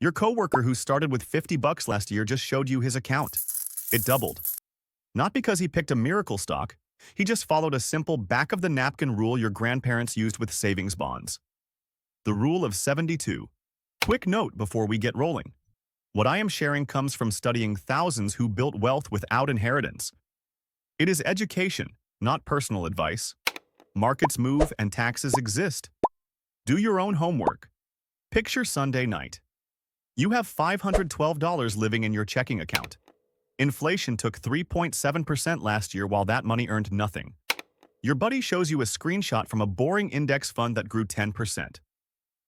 Your coworker who started with 50 bucks last year just showed you his account. It doubled. Not because he picked a miracle stock, he just followed a simple back-of-the-napkin rule your grandparents used with savings bonds. The rule of 72. Quick note before we get rolling. What I am sharing comes from studying thousands who built wealth without inheritance. It is education, not personal advice. Markets move and taxes exist. Do your own homework. Picture Sunday night. You have $512 living in your checking account. Inflation took 3.7% last year while that money earned nothing. Your buddy shows you a screenshot from a boring index fund that grew 10%.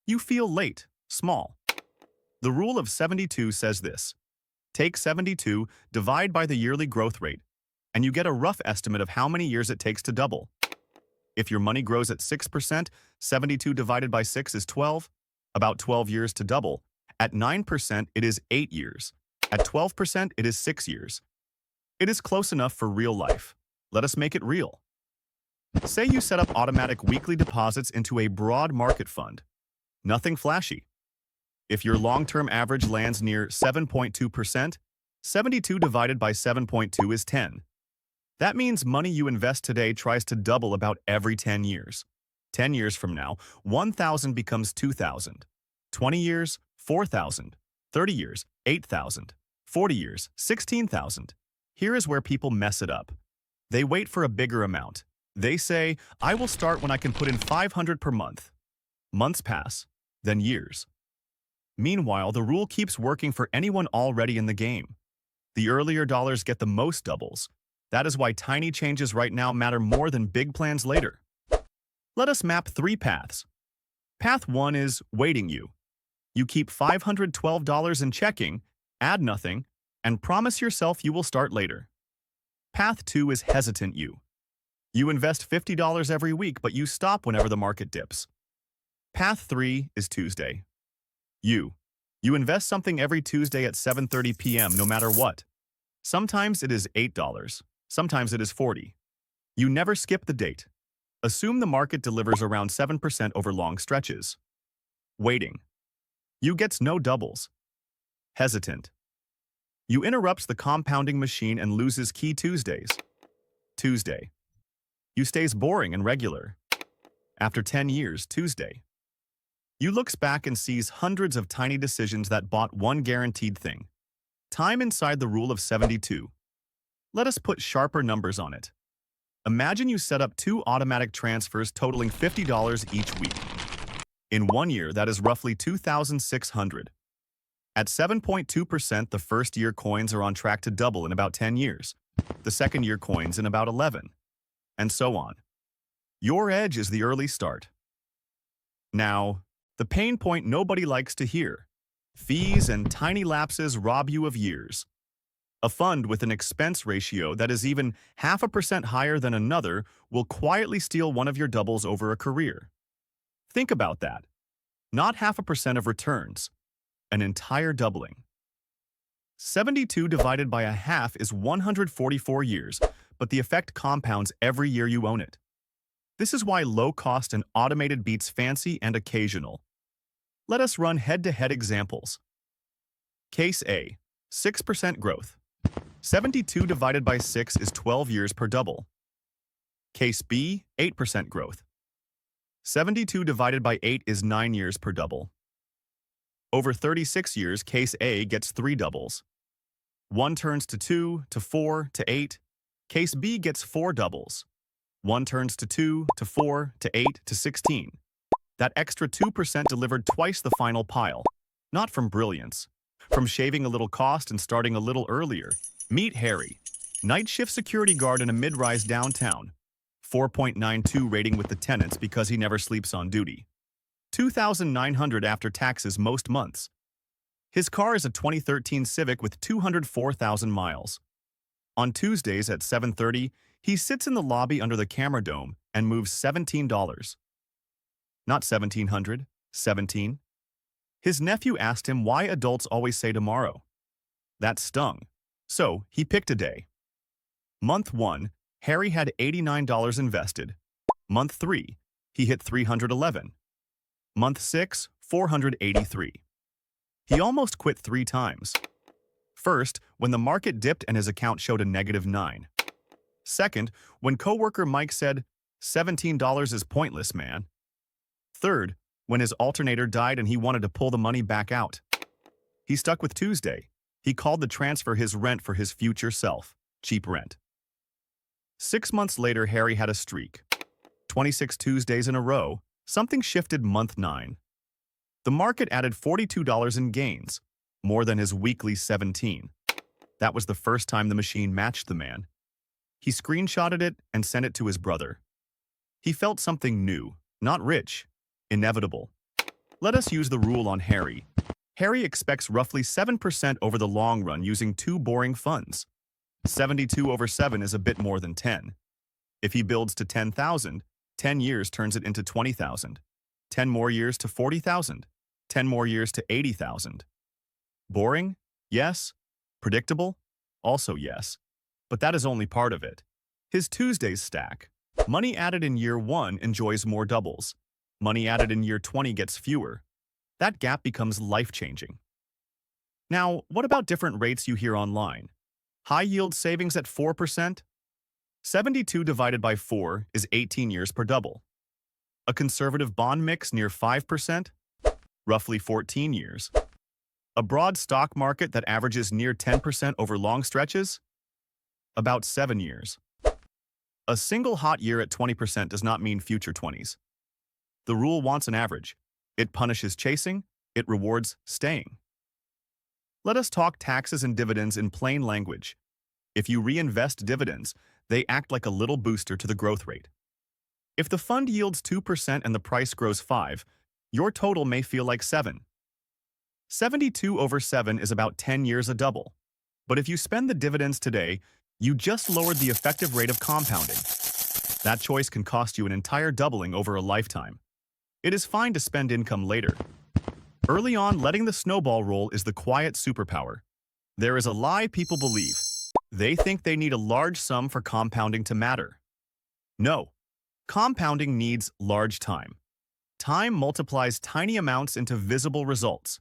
You feel late, small. The rule of 72 says this. Take 72, divide by the yearly growth rate, and you get a rough estimate of how many years it takes to double. If your money grows at 6%, 72 divided by 6 is 12, about 12 years to double. At 9%, it is 8 years. At 12%, it is 6 years. It is close enough for real life. Let us make it real. Say you set up automatic weekly deposits into a broad market fund. Nothing flashy. If your long-term average lands near 7.2%, 72 divided by 7.2 is 10. That means money you invest today tries to double about every 10 years. 10 years from now, 1,000 becomes 2,000. 20 years, 4,000. 30 years, 8,000. 40 years, 16,000. Here is where people mess it up. They wait for a bigger amount. They say, I will start when I can put in 500 per month. Months pass, then years. Meanwhile, the rule keeps working for anyone already in the game. The earlier dollars get the most doubles. That is why tiny changes right now matter more than big plans later. Let us map 3 paths. Path 1 is waiting you. You keep $512 in checking, add nothing, and promise yourself you will start later. Path 2 is hesitant you. You invest $50 every week, but you stop whenever the market dips. Path 3 is Tuesday. You invest something every Tuesday at 7:30 p.m. no matter what. Sometimes it is $8, sometimes it is $40. You never skip the date. Assume the market delivers around 7% over long stretches. Waiting. You gets no doubles. Hesitant. You interrupts the compounding machine and loses key Tuesdays. Tuesday. You stays boring and regular. After 10 years, Tuesday. You looks back and sees hundreds of tiny decisions that bought one guaranteed thing. Time inside the rule of 72. Let us put sharper numbers on it. Imagine you set up 2 automatic transfers totaling $50 each week. In 1 year, that is roughly $2,600. At 7.2%, the first-year coins are on track to double in about 10 years, the second-year coins in about 11, and so on. Your edge is the early start. Now, the pain point nobody likes to hear. Fees and tiny lapses rob you of years. A fund with an expense ratio that is even 0.5% higher than another will quietly steal one of your doubles over a career. Think about that. Not 0.5% of returns. An entire doubling. 72 divided by a half is 144 years, but the effect compounds every year you own it. This is why low-cost and automated beats fancy and occasional. Let us run head-to-head examples. Case A, 6% growth. 72 divided by 6 is 12 years per double. Case B, 8% growth. 72 divided by 8 is 9 years per double. Over 36 years, Case A gets 3 doubles. 1 turns to 2, to 4, to 8. Case B gets 4 doubles. 1 turns to 2, to 4, to 8, to 16. That extra 2% delivered twice the final pile. Not from brilliance. From shaving a little cost and starting a little earlier. Meet Harry, night shift security guard in a mid-rise downtown. 4.92 rating with the tenants because he never sleeps on duty. $2,900 after taxes most months. His car is a 2013 Civic with 204,000 miles. On Tuesdays at 7:30, he sits in the lobby under the camera dome and moves $17. Not 1,700, 17. His nephew asked him why adults always say tomorrow. That stung. So he picked a day. Month 1, Harry had $89 invested. Month 3, he hit $311. Month 6, $483. He almost quit 3 times. First, when the market dipped and his account showed a -9. Second, when coworker Mike said, $17 is pointless, man. Third, when his alternator died and he wanted to pull the money back out. He stuck with Tuesday. He called the transfer his rent for his future self. Cheap rent. 6 months later, Harry had a streak. 26 Tuesdays in a row. Something shifted month 9. The market added $42 in gains, more than his weekly 17. That was the first time the machine matched the man. He screenshotted it and sent it to his brother. He felt something new, not rich, inevitable. Let us use the rule on Harry. Harry expects roughly 7% over the long run using 2 boring funds. 72 over 7 is a bit more than 10. If he builds to 10,000, 10 years turns it into 20,000. 10 more years to 40,000. 10 more years to 80,000. Boring? Yes. Predictable? Also yes. But that is only part of it. His Tuesdays stack. Money added in year 1 enjoys more doubles. Money added in year 20 gets fewer. That gap becomes life-changing. Now, what about different rates you hear online? High-yield savings at 4%? 72 divided by 4 is 18 years per double. A conservative bond mix near 5%? Roughly 14 years. A broad stock market that averages near 10% over long stretches? About 7 years. A single hot year at 20% does not mean future 20s. The rule wants an average. It punishes chasing, it rewards staying. Let us talk taxes and dividends in plain language. If you reinvest dividends, they act like a little booster to the growth rate. If the fund yields 2% and the price grows 5, your total may feel like 7. 72 over 7 is about 10 years a double. But if you spend the dividends today, you just lowered the effective rate of compounding. That choice can cost you an entire doubling over a lifetime. It is fine to spend income later. Early on, letting the snowball roll is the quiet superpower. There is a lie people believe. They think they need a large sum for compounding to matter. No. Compounding needs large time. Time multiplies tiny amounts into visible results.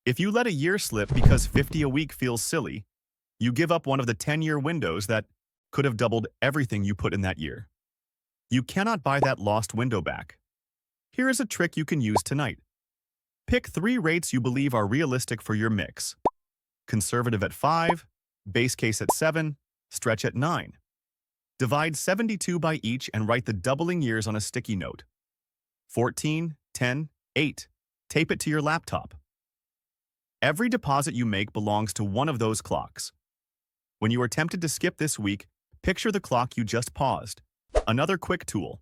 If you let a year slip because 50 a week feels silly, you give up one of the 10-year windows that could have doubled everything you put in that year. You cannot buy that lost window back. Here is a trick you can use tonight. Pick 3 rates you believe are realistic for your mix. Conservative at 5, base case at 7, stretch at 9. Divide 72 by each and write the doubling years on a sticky note. 14, 10, 8. Tape it to your laptop. Every deposit you make belongs to one of those clocks. When you are tempted to skip this week, picture the clock you just paused. Another quick tool.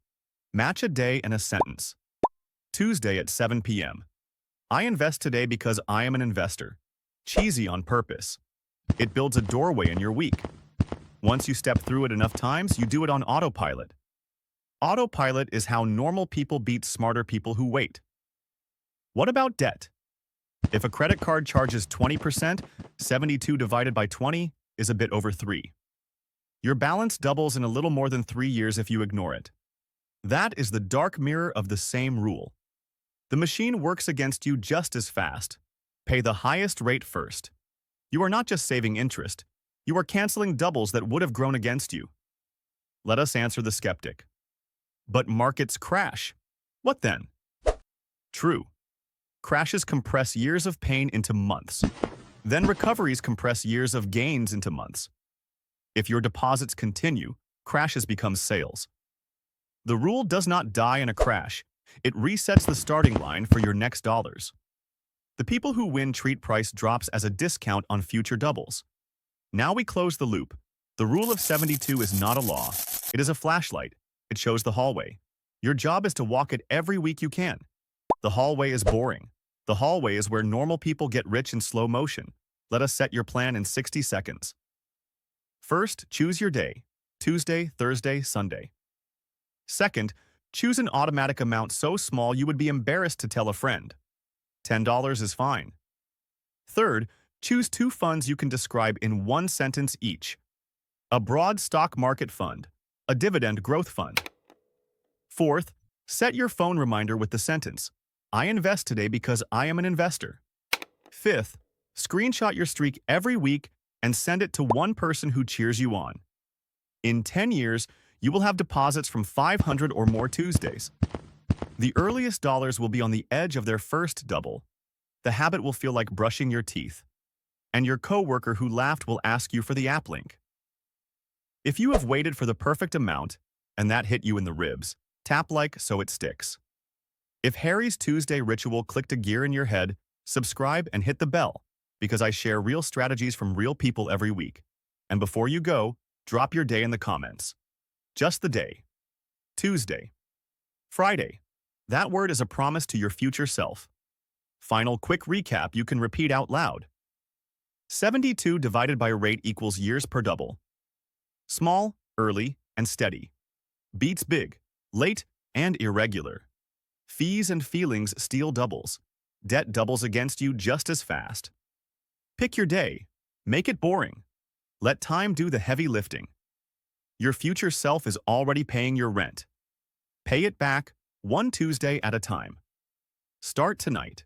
Match a day and a sentence. Tuesday at 7 p.m. I invest today because I am an investor. Cheesy on purpose. It builds a doorway in your week. Once you step through it enough times, you do it on autopilot. Autopilot is how normal people beat smarter people who wait. What about debt? If a credit card charges 20%, 72 divided by 20 is a bit over 3. Your balance doubles in a little more than 3 years if you ignore it. That is the dark mirror of the same rule. The machine works against you just as fast. Pay the highest rate first. You are not just saving interest. You are canceling doubles that would have grown against you. Let us answer the skeptic. But markets crash. What then? True. Crashes compress years of pain into months. Then recoveries compress years of gains into months. If your deposits continue, crashes become sales. The rule does not die in a crash. It resets the starting line for your next dollars. The people who win treat price drops as a discount on future doubles. Now we close the loop. The rule of 72 is not a law. It is a flashlight. It shows the hallway. Your job is to walk it every week you can. The hallway is boring. The hallway is where normal people get rich in slow motion. Let us set your plan in 60 seconds. First, choose your day. Tuesday, Thursday, Sunday. Second, choose an automatic amount so small you would be embarrassed to tell a friend. $10 is fine. Third, choose 2 funds you can describe in 1 sentence each. A broad stock market fund, a dividend growth fund. Fourth, set your phone reminder with the sentence, I invest today because I am an investor. Fifth, screenshot your streak every week and send it to one person who cheers you on. In 10 years, you will have deposits from 500 or more Tuesdays. The earliest dollars will be on the edge of their first double. The habit will feel like brushing your teeth. And your coworker who laughed will ask you for the app link. If you have waited for the perfect amount, and that hit you in the ribs, tap like so it sticks. If Harry's Tuesday ritual clicked a gear in your head, subscribe and hit the bell, because I share real strategies from real people every week. And before you go, drop your day in the comments. Just the day. Tuesday. Friday. That word is a promise to your future self. Final quick recap you can repeat out loud. 72 divided by rate equals years per double. Small, early, and steady. Beats big, late, and irregular. Fees and feelings steal doubles. Debt doubles against you just as fast. Pick your day. Make it boring. Let time do the heavy lifting. Your future self is already paying your rent. Pay it back, one Tuesday at a time. Start tonight.